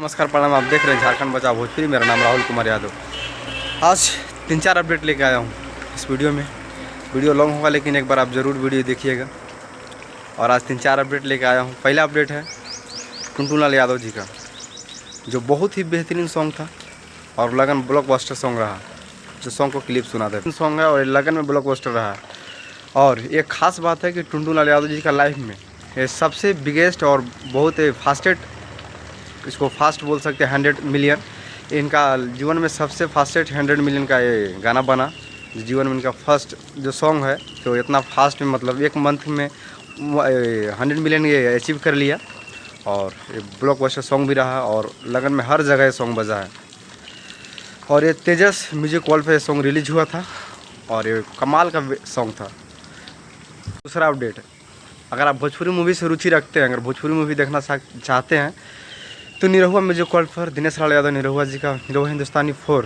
नमस्कार प्रणाम। आप देख रहे हैं झारखंड बचाओ भोजपुरी। मेरा नाम राहुल कुमार यादव। आज 3-4 अपडेट लेके आया हूँ इस वीडियो में। वीडियो लॉन्ग होगा लेकिन एक बार आप ज़रूर वीडियो देखिएगा। और आज 3-4 अपडेट लेके आया हूँ। पहला अपडेट है टुनटुन लाल यादव जी का, जो बहुत ही बेहतरीन सॉन्ग था और लगन ब्लॉकबस्टर सॉन्ग रहा। जो सॉन्ग को क्लिप सुना था सॉन्ग है और लगन में ब्लॉकबस्टर रहा। और एक ख़ास बात है कि टुनटुन लाल यादव जी का लाइफ में ये सबसे बिगेस्ट और बहुत फास्टेस्ट, इसको फास्ट बोल सकते हैं 100 मिलियन। इनका जीवन में सबसे फास्टेस्ट 100 मिलियन का ये गाना बना। जीवन में इनका फर्स्ट जो सॉन्ग है तो इतना फास्ट में, मतलब एक मंथ में 100 मिलियन ये अचीव कर लिया। और ये ब्लॉकबस्टर सॉन्ग भी रहा और लगन में हर जगह ये सॉन्ग बजा है। और ये तेजस म्यूजिक वर्ल्ड पे सॉन्ग रिलीज हुआ था और ये कमाल का सॉन्ग था। दूसरा अपडेट, अगर आप भोजपुरी मूवी से रुचि रखते हैं, अगर भोजपुरी मूवी देखना चाहते हैं तो निरहुआ म्यूजिक वर्ल्ड पर दिनेश लाल यादव निरहुआ जी का निरहुआ हिंदुस्तानी 4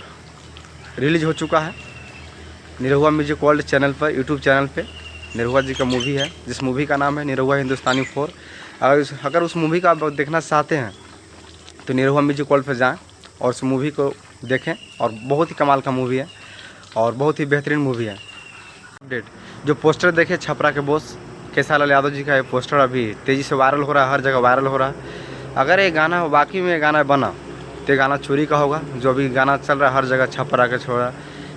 रिलीज हो चुका है। निरहुआ म्यूजिक वर्ल्ड चैनल पर, यूट्यूब चैनल पे निरहुआ जी का मूवी है, जिस मूवी का नाम है निरहुआ हिंदुस्तानी 4। अगर उस मूवी का आप देखना चाहते हैं तो निरहुआ म्यूजिक वर्ल्ड पर जाएँ और उस मूवी को देखें। और बहुत ही कमाल का मूवी है और बहुत ही बेहतरीन मूवी है। अपडेट, जो पोस्टर देखे छपरा के बॉस केसारी लाल यादव जी का, ये पोस्टर अभी तेज़ी से वायरल हो रहा है, हर जगह वायरल हो रहा है। अगर ये गाना वाकई में गाना बना तो ये गाना चोरी का होगा। जो अभी गाना चल रहा है हर जगह छपरा के छोड़ा,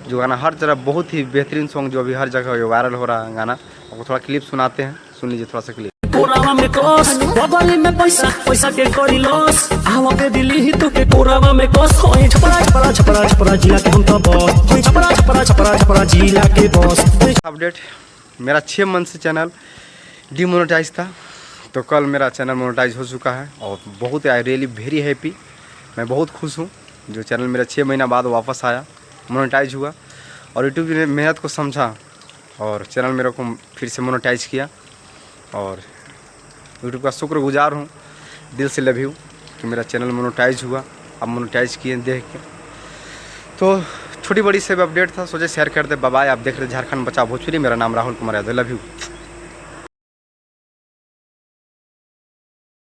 जो गाना हर तरफ बहुत ही बेहतरीन सॉन्ग जो अभी हर जगह वायरल हो रहा है गाना, आपको थोड़ा क्लिप सुनाते हैं, सुन लीजिए थोड़ा सा क्लिप। कोरावा में कोस बगल में पैसा पैसा के करी लॉस आवा के दिल्ली ही तो के कोरावा में कोस होई छपरा छपरा छपरा छपरा जिला के हम तो बॉस होई छपरा छपरा छपरा छपरा जिला के बॉस। अपडेट, मेरा 6 मंथ से चैनल डिमोनेटाइज था, तो कल मेरा चैनल मोनेटाइज हो चुका है और बहुत आई रियली वेरी हैप्पी। मैं बहुत खुश हूँ जो चैनल मेरा 6 महीना बाद वापस आया, मोनेटाइज हुआ। और यूट्यूब ने मेहनत को समझा और चैनल मेरे को फिर से मोनेटाइज किया। और यूट्यूब का शुक्रगुजार हूँ, दिल से लव यू कि मेरा चैनल मोनेटाइज हुआ। अब मोनेटाइज किए देख के, तो छोटी बड़ी से अपडेट था, सोचे शेयर कर दे। बाय। आप देख रहे झारखंड बचाओ भोजपुरी। मेरा नाम राहुल कुमार यादव। Love you.